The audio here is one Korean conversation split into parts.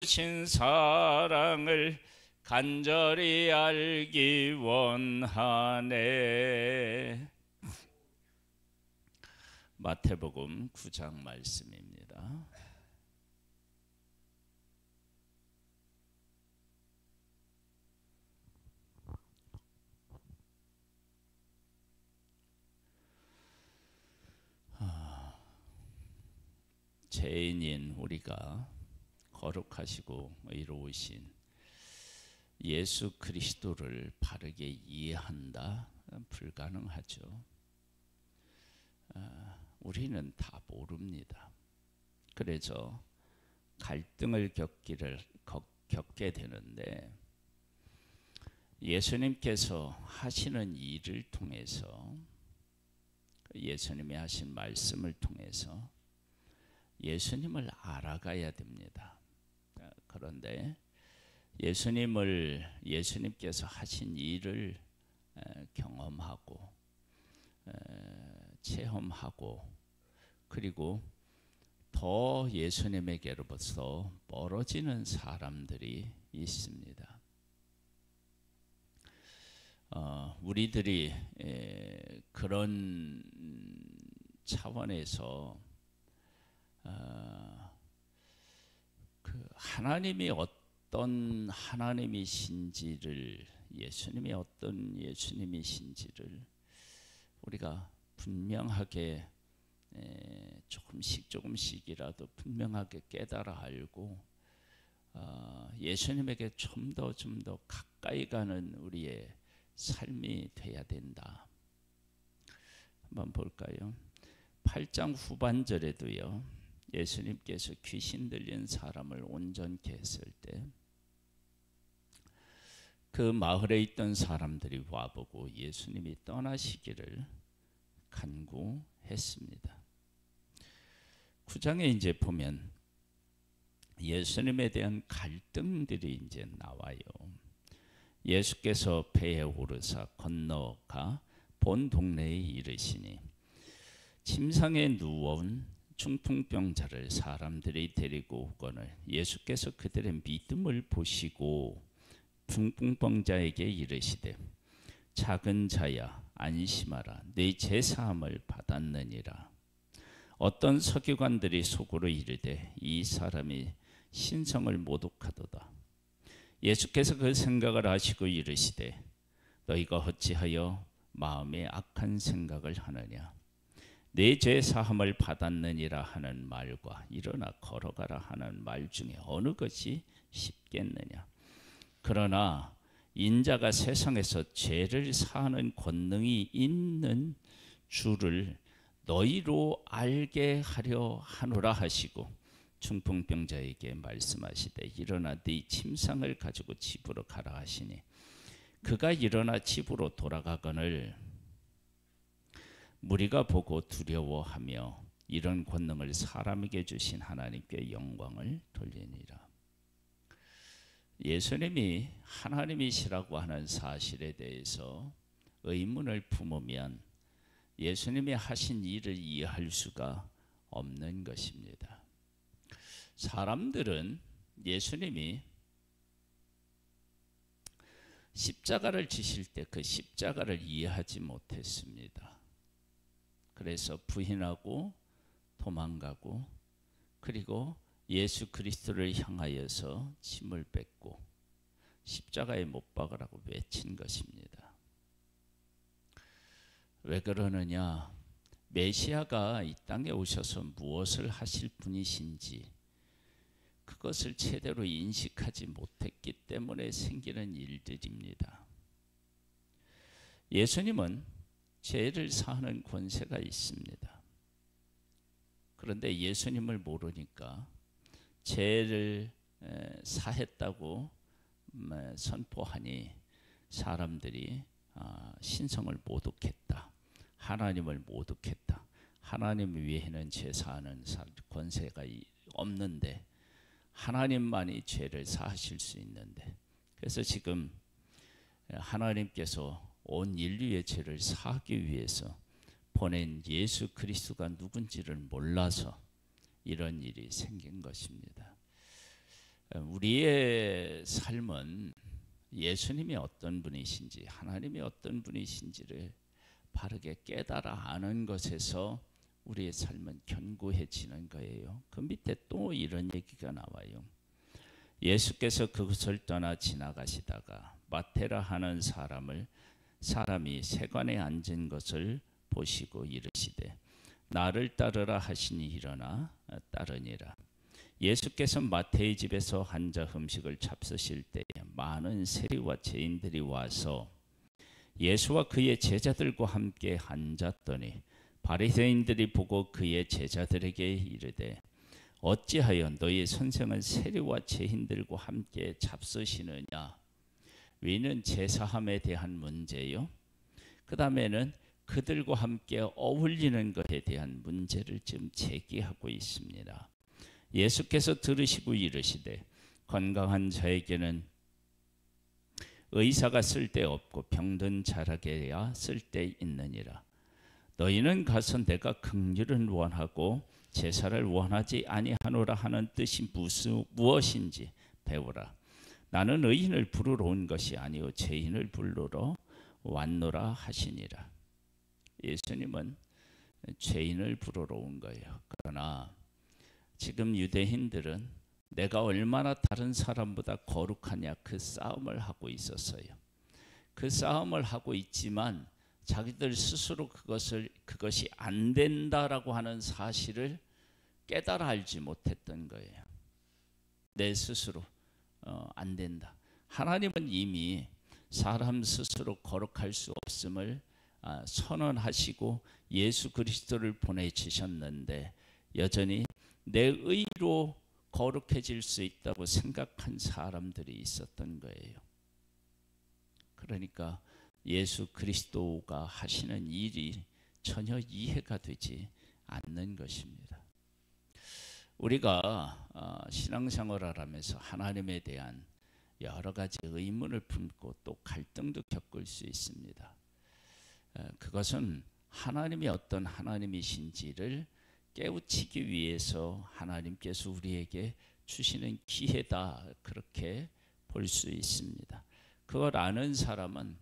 주신 사랑을 간절히 알기 원하네. 마태복음 9장 말씀입니다. 죄인인 우리가 거룩하시고 의로우신 예수 그리스도를 바르게 이해한다? 불가능하죠. 우리는 다 모릅니다. 그래서 갈등을 겪게 되는데, 예수님께서 하시는 일을 통해서, 예수님이 하신 말씀을 통해서 예수님을 알아가야 됩니다. 그런데 예수님께서 하신 일을 경험하고 체험하고, 그리고 더 예수님에게로부터 멀어지는 사람들이 있습니다. 우리들이 그런 차원에서 하나님이 어떤 하나님이신지를, 예수님이 어떤 예수님이신지를 우리가 분명하게 조금씩이라도 분명하게 깨달아 알고 예수님에게 좀 더 가까이 가는 우리의 삶이 돼야 된다. 한번 볼까요? 8장 후반절에도요, 예수님께서 귀신 들린 사람을 온전케 했을 때 그 마을에 있던 사람들이 와보고 예수님이 떠나시기를 간구했습니다. 9장에 이제 보면 예수님에 대한 갈등들이 이제 나와요. 예수께서 배에 오르사 건너가 본 동네에 이르시니 침상에 누워온 중풍병자를 사람들이 데리고 오거늘 예수께서 그들의 믿음을 보시고 중풍병자에게 이르시되 작은 자야 안심하라, 네 죄 사함을 받았느니라. 어떤 서기관들이 속으로 이르되 이 사람이 신성을 모독하도다. 예수께서 그 생각을 아시고 이르시되 너희가 어찌하여 마음에 악한 생각을 하느냐. 내 죄 사함을 받았느니라 하는 말과 일어나 걸어가라 하는 말 중에 어느 것이 쉽겠느냐. 그러나 인자가 세상에서 죄를 사하는 권능이 있는 줄을 너희로 알게 하려 하노라 하시고 중풍병자에게 말씀하시되 일어나 네 침상을 가지고 집으로 가라 하시니 그가 일어나 집으로 돌아가거늘 무리가 보고 두려워하며 이런 권능을 사람에게 주신 하나님께 영광을 돌리니라. 예수님이 하나님이시라고 하는 사실에 대해서 의문을 품으면 예수님이 하신 일을 이해할 수가 없는 것입니다. 사람들은 예수님이 십자가를 지실 때 그 십자가를 이해하지 못했습니다. 그래서 부인하고 도망가고, 그리고 예수 그리스도를 향하여서 침을 뱉고 십자가에 못 박으라고 외친 것입니다. 왜 그러느냐? 메시아가 이 땅에 오셔서 무엇을 하실 분이신지 그것을 제대로 인식하지 못했기 때문에 생기는 일들입니다. 예수님은 죄를 사하는 권세가 있습니다. 그런데 예수님을 모르니까 죄를 사했다고 선포하니 사람들이 신성을 모독했다, 하나님을 모독했다, 하나님 외에는 죄 사하는 권세가 없는데 하나님만이 죄를 사하실 수 있는데, 그래서 지금 하나님께서 온 인류의 죄를 사하기 위해서 보낸 예수 그리스도가 누군지를 몰라서 이런 일이 생긴 것입니다. 우리의 삶은 예수님이 어떤 분이신지, 하나님이 어떤 분이신지를 바르게 깨달아 아는 것에서 우리의 삶은 견고해지는 거예요. 그 밑에 또 이런 얘기가 나와요. 예수께서 그곳을 떠나 지나가시다가 마테라 하는 사람이 세관에 앉은 것을 보시고 이르시되 나를 따르라 하시니 일어나 따르니라. 예수께서 마태의 집에서 앉아 음식을 잡수실 때에 많은 세리와 죄인들이 와서 예수와 그의 제자들과 함께 앉았더니 바리새인들이 보고 그의 제자들에게 이르되 어찌하여 너희 선생은 세리와 죄인들과 함께 잡수시느냐. 위는 제사함에 대한 문제요. 그 다음에는 그들과 함께 어울리는 것에 대한 문제를 지금 제기하고 있습니다. 예수께서 들으시고 이르시되 건강한 자에게는 의사가 쓸데없고 병든 자에게야 쓸데있느니라. 너희는 가서 내가 긍휼을 원하고 제사를 원하지 아니하노라 하는 뜻이 무엇인지 배우라. 나는 의인을 부르러 온 것이 아니요 죄인을 부르러 왔노라 하시니라. 예수님은 죄인을 부르러 온 거예요. 그러나 지금 유대인들은 내가 얼마나 다른 사람보다 거룩하냐 그 싸움을 하고 있었어요. 그 싸움을 하고 있지만 자기들 스스로 그것이 안 된다라고 하는 사실을 깨달아 알지 못했던 거예요. 내 스스로 안 된다. 하나님은 이미 사람 스스로 거룩할 수 없음을 선언하시고 예수 그리스도를 보내주셨는데 여전히 내 의로 거룩해질 수 있다고 생각한 사람들이 있었던 거예요. 그러니까 예수 그리스도가 하시는 일이 전혀 이해가 되지 않는 것입니다. 우리가 신앙생활을 하면서 하나님에 대한 여러 가지 의문을 품고 또 갈등도 겪을 수 있습니다. 그것은 하나님이 어떤 하나님이신지를 깨우치기 위해서 하나님께서 우리에게 주시는 기회다, 그렇게 볼 수 있습니다. 그걸 아는 사람은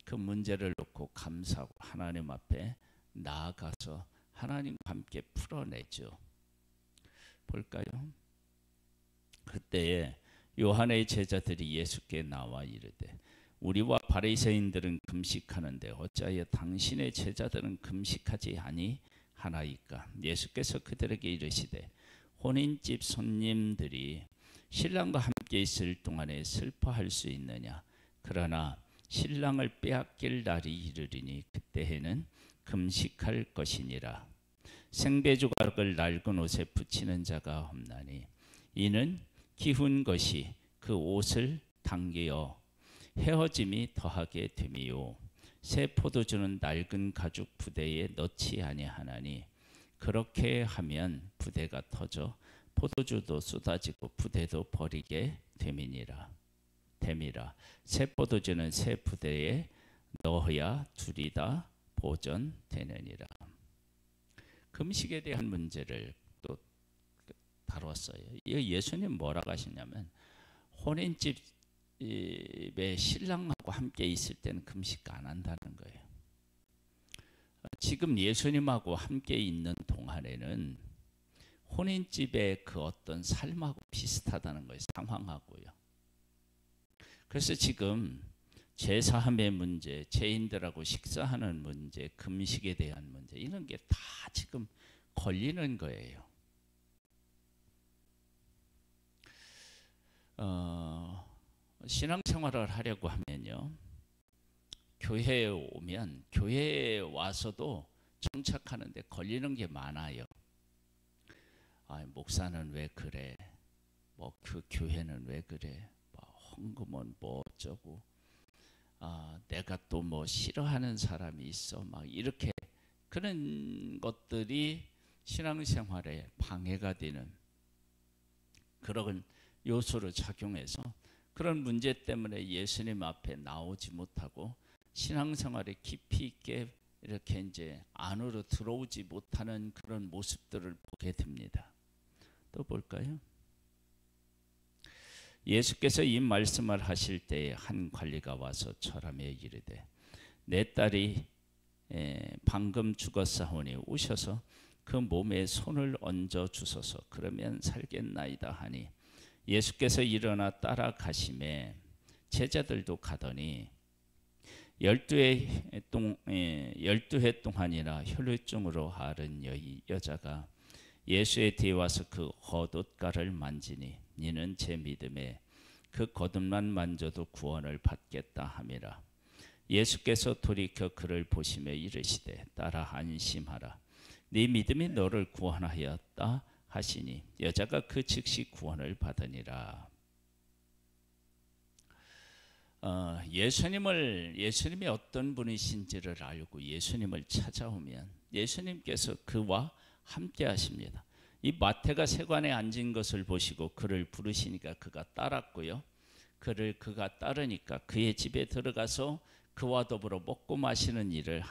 그 문제를 놓고 감사하고 하나님 앞에 나아가서 하나님과 함께 풀어내죠. 볼까요? 그때에 요한의 제자들이 예수께 나와 이르되 우리와 바리새인들은 금식하는데 어찌하여 당신의 제자들은 금식하지 아니하나이까? 예수께서 그들에게 이르시되 혼인집 손님들이 신랑과 함께 있을 동안에 슬퍼할 수 있느냐? 그러나 신랑을 빼앗길 날이 이르리니 그때에는 금식할 것이니라. 생배조각을 낡은 옷에 붙이는 자가 없나니 이는 기훈 것이 그 옷을 당기어 헤어짐이 더하게 됨이요 새 포도주는 낡은 가죽 부대에 넣지 아니하나니 그렇게 하면 부대가 터져 포도주도 쏟아지고 부대도 버리게 됨이라. 새 포도주는 새 부대에 넣어야 둘이 다 보존되느니라. 금식에 대한 문제를 또 다뤘어요. 예수님 뭐라고 하시냐면 혼인집에 신랑하고 함께 있을 때는 금식 안 한다는 거예요. 지금 예수님하고 함께 있는 동안에는 혼인집의 그 어떤 삶하고 비슷하다는 거예요. 상황하고요. 그래서 지금 제사함의 문제, 죄인들하고 식사하는 문제, 금식에 대한 문제, 이런 게 다 지금 걸리는 거예요. 신앙생활을 하려고 하면요, 교회에 오면 교회에 와서도 정착하는데 걸리는 게 많아요. 목사는 왜 그래? 그 교회는 왜 그래? 헌금은 뭐 어쩌고? 내가 또 뭐 싫어하는 사람이 있어. 이렇게 그런 것들이 신앙생활에 방해가 되는 그런 요소로 작용해서 그런 문제 때문에 예수님 앞에 나오지 못하고 신앙생활에 깊이 있게 이렇게 이제 안으로 들어오지 못하는 그런 모습들을 보게 됩니다. 또 볼까요? 예수께서 이 말씀을 하실 때에 한 관리가 와서 절하며 이르되 내 딸이 방금 죽었사오니 오셔서 그 몸에 손을 얹어 주소서. 그러면 살겠나이다 하니 예수께서 일어나 따라가심에 제자들도 가더니 12해 동안이나 혈루증으로 앓은 여자가 예수의 뒤에 와서 그 겉옷가를 만지니 이는 제 믿음에 그 겉옷만 만져도 구원을 받겠다 함이라. 예수께서 돌이켜 그를 보시며 이르시되 딸아 안심하라. 네 믿음이 너를 구원하였다 하시니 여자가 그 즉시 구원을 받으니라. 예수님이 어떤 분이신지를 알고 예수님을 찾아오면 예수님께서 그와 함께 하십니다. 이 마태가 세관에 앉은 것을 보시고 그를 부르시니까 그가 따랐고요. 그가 따르니까 그의 집에 들어가서 그와 더불어 먹고 마시는 일을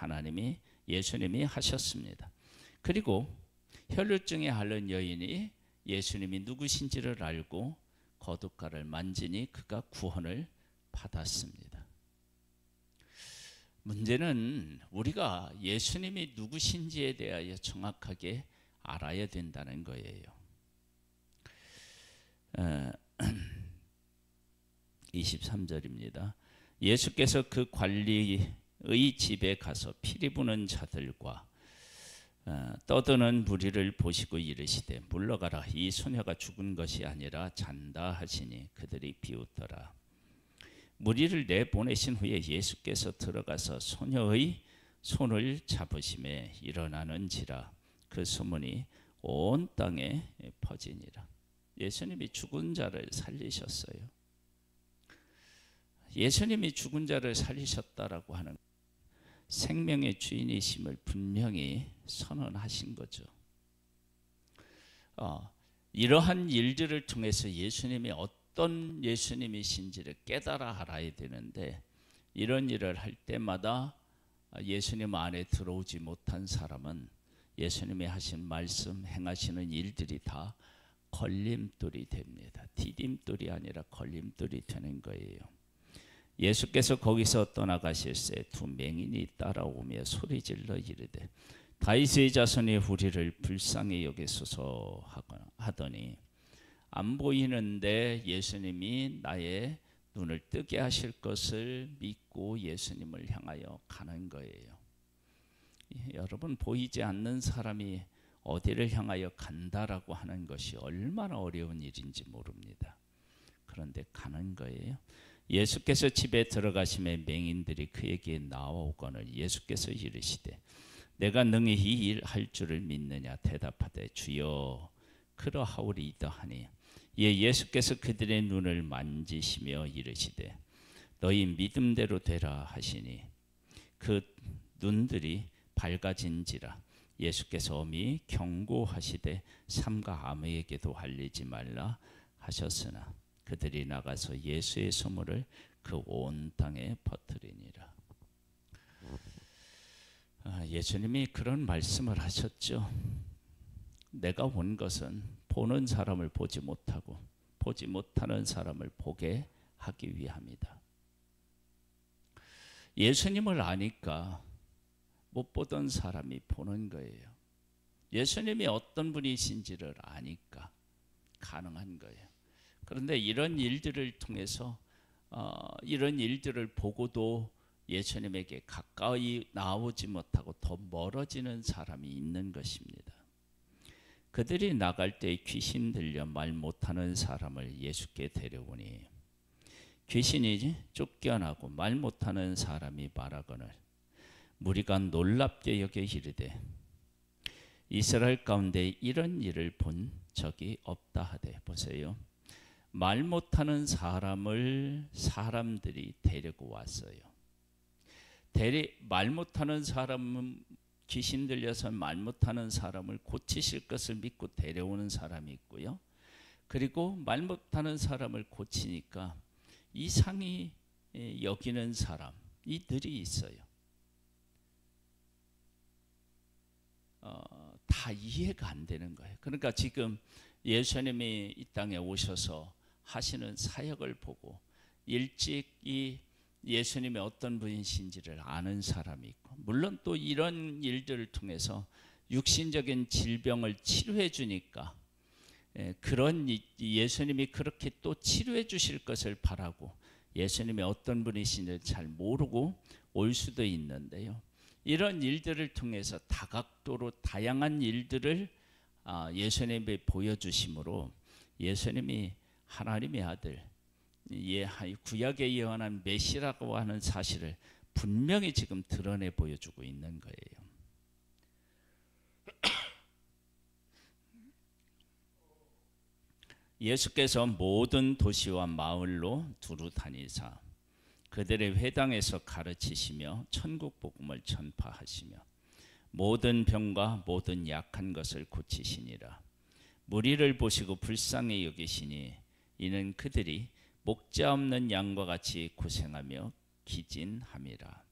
예수님이 하셨습니다. 그리고 혈루증에 앓는 여인이 예수님이 누구신지를 알고 겉옷가를 만지니 그가 구원을 받았습니다. 문제는 우리가 예수님이 누구신지에 대하여 정확하게 알아야 된다는 거예요. 23절입니다. 예수께서 그 관리의 집에 가서 피리 부는 자들과 떠드는 무리를 보시고 이르시되 물러가라. 이 소녀가 죽은 것이 아니라 잔다 하시니 그들이 비웃더라. 무리를 내보내신 후에 예수께서 들어가서 소녀의 손을 잡으심에 일어나는지라 그 소문이 온 땅에 퍼지니라. 예수님이 죽은 자를 살리셨어요. 예수님이 죽은 자를 살리셨다라고 하는 생명의 주인이심을 분명히 선언하신 거죠. 이러한 일들을 통해서 예수님이 어떤 예수님이신지를 깨달아 알아야 되는데 이런 일을 할 때마다 예수님 안에 들어오지 못한 사람은 예수님이 하신 말씀, 행하시는 일들이 다 걸림돌이 됩니다. 디딤돌이 아니라 걸림돌이 되는 거예요. 예수께서 거기서 떠나가실새 두 맹인이 따라오며 소리질러 이르되 다윗의 자손이 우리를 불쌍히 여기소서 하더니 안 보이는데 예수님이 나의 눈을 뜨게 하실 것을 믿고 예수님을 향하여 가는 거예요. 여러분, 보이지 않는 사람이 어디를 향하여 간다라고 하는 것이 얼마나 어려운 일인지 모릅니다. 그런데 가는 거예요. 예수께서 집에 들어가심에 맹인들이 그에게 나오거늘 예수께서 이르시되 내가 능히 이 일 할 줄을 믿느냐 대답하되 주여 그러하오리이다 하니 예수께서 그들의 눈을 만지시며 이르시되 너희 믿음대로 되라 하시니 그 눈들이 밝아진지라. 예수께서 엄히 경고하시되 삼가 아무에게도 알리지 말라 하셨으나 그들이 나가서 예수의 소문을 그 온 땅에 퍼뜨리니라. 예수님이 그런 말씀을 하셨죠. 내가 온 것은 보는 사람을 보지 못하고 보지 못하는 사람을 보게 하기 위함이다. 예수님을 아니까 못 보던 사람이 보는 거예요. 예수님이 어떤 분이신지를 아니까 가능한 거예요. 그런데 이런 일들을 통해서 이런 일들을 보고도 예수님에게 가까이 나오지 못하고 더 멀어지는 사람이 있는 것입니다. 그들이 나갈 때 귀신 들려 말 못하는 사람을 예수께 데려오니 귀신이 쫓겨나고 말 못하는 사람이 말하거늘 무리가 놀랍게 여겨 이르되 이스라엘 가운데 이런 일을 본 적이 없다 하되. 보세요. 말 못하는 사람을 사람들이 데리고 왔어요. 말 못하는 사람은 귀신 들려서 말 못하는 사람을 고치실 것을 믿고 데려오는 사람이 있고요. 그리고 말 못하는 사람을 고치니까 이상히 여기는 사람이들이 있어요. 다 이해가 안 되는 거예요. 그러니까 지금 예수님이 이 땅에 오셔서 하시는 사역을 보고 일찍 이 예수님이 어떤 분이신지를 아는 사람이 있고, 물론 또 이런 일들을 통해서 육신적인 질병을 치료해 주니까 그런 예수님이 그렇게 또 치료해 주실 것을 바라고 예수님이 어떤 분이신지를 잘 모르고 올 수도 있는데요. 이런 일들을 통해서 다각도로 다양한 일들을 예수님이 보여주심으로 예수님이 하나님의 아들, 구약에 예언한 메시라고 하는 사실을 분명히 지금 드러내 보여주고 있는 거예요. 예수께서 모든 도시와 마을로 두루 다니사 그들의 회당에서 가르치시며 천국 복음을 전파하시며 모든 병과 모든 약한 것을 고치시니라. 무리를 보시고 불쌍히 여기시니 이는 그들이 목자 없는 양과 같이 고생하며 기진함이라.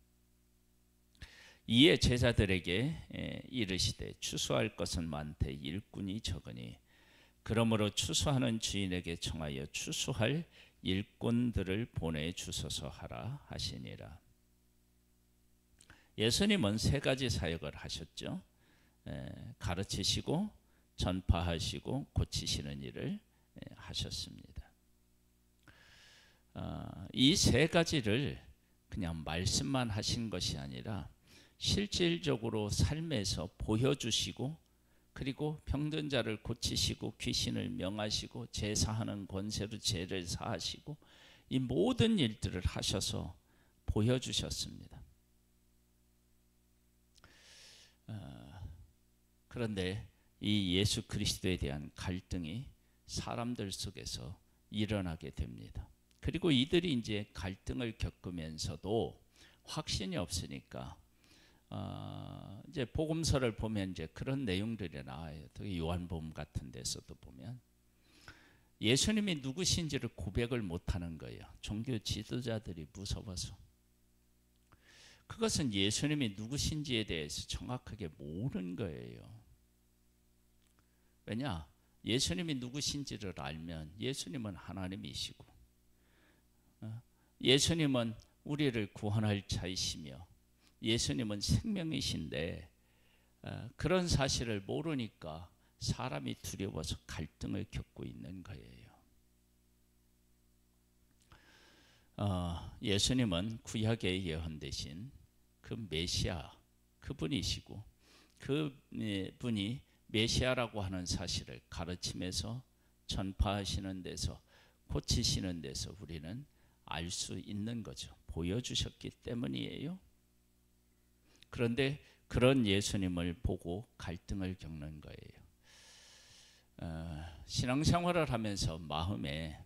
이에 제자들에게 이르시되 추수할 것은 많되 일꾼이 적으니 그러므로 추수하는 주인에게 청하여 추수할 일꾼들을 보내주소서 하라 하시니라. 예수님은 세 가지 사역을 하셨죠. 가르치시고 전파하시고 고치시는 일을 하셨습니다. 이 세 가지를 그냥 말씀만 하신 것이 아니라 실질적으로 삶에서 보여주시고, 그리고 병든 자를 고치시고 귀신을 명하시고 제사하는 권세로 죄를 사하시고 이 모든 일들을 하셔서 보여주셨습니다. 그런데 이 예수 그리스도에 대한 갈등이 사람들 속에서 일어나게 됩니다. 그리고 이들이 이제 갈등을 겪으면서도 확신이 없으니까 이제 복음서를 보면 이제 그런 내용들이 나와요. 특히 요한복음 같은 데서도 보면 예수님이 누구신지를 고백을 못하는 거예요. 종교 지도자들이 무서워서. 그것은 예수님이 누구신지에 대해서 정확하게 모르는 거예요. 왜냐? 예수님이 누구신지를 알면 예수님은 하나님이시고 예수님은 우리를 구원할 자이시며 예수님은 생명이신데 그런 사실을 모르니까 사람이 두려워서 갈등을 겪고 있는 거예요. 예수님은 구약에 예언되신 그 메시아, 그분이시고 그분이 메시아라고 하는 사실을 가르치면서 전파하시는 데서, 고치시는 데서 우리는 알 수 있는 거죠. 보여주셨기 때문이에요. 그런데 그런 예수님을 보고 갈등을 겪는 거예요. 신앙생활을 하면서 마음에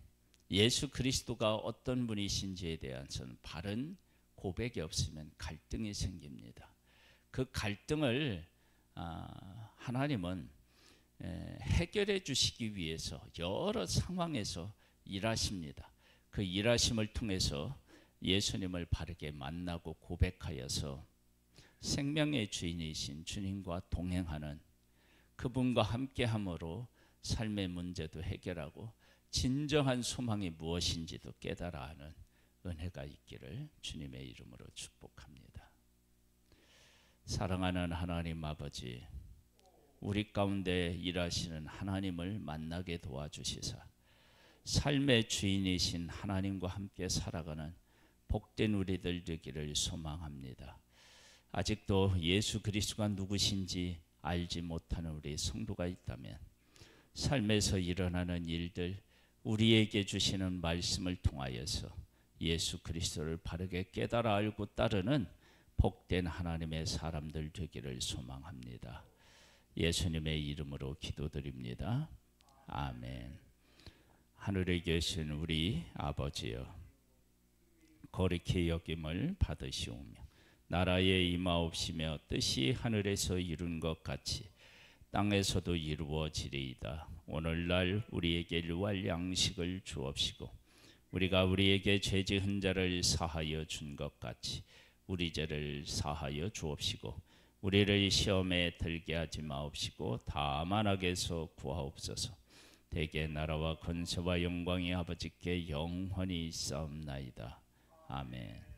예수 그리스도가 어떤 분이신지에 대해서는 바른 고백이 없으면 갈등이 생깁니다. 그 갈등을 하나님은 해결해 주시기 위해서 여러 상황에서 일하십니다. 그 일하심을 통해서 예수님을 바르게 만나고 고백하여서 생명의 주인이신 주님과 동행하는, 그분과 함께함으로 삶의 문제도 해결하고 진정한 소망이 무엇인지도 깨달아 하는 은혜가 있기를 주님의 이름으로 축복합니다. 사랑하는 하나님 아버지, 우리 가운데 일하시는 하나님을 만나게 도와주시사 삶의 주인이신 하나님과 함께 살아가는 복된 우리들 되기를 소망합니다. 아직도 예수 그리스도가 누구신지 알지 못하는 우리 성도가 있다면 삶에서 일어나는 일들, 우리에게 주시는 말씀을 통하여서 예수 그리스도를 바르게 깨달아 알고 따르는 복된 하나님의 사람들 되기를 소망합니다. 예수님의 이름으로 기도드립니다. 아멘. 하늘에 계신 우리 아버지여, 거룩히 여김을 받으시오며 나라에 임하옵시며 뜻이 하늘에서 이룬 것 같이 땅에서도 이루어지리이다. 오늘날 우리에게 일용할 양식을 주옵시고 우리가 우리에게 죄 지은 자를 사하여 준 것 같이 우리 죄를 사하여 주옵시고 우리를 시험에 들게 하지 마옵시고 다만 악에서 구하옵소서. 대개 나라와 권세와 영광이 아버지께 영원히 있사옵나이다. 아멘.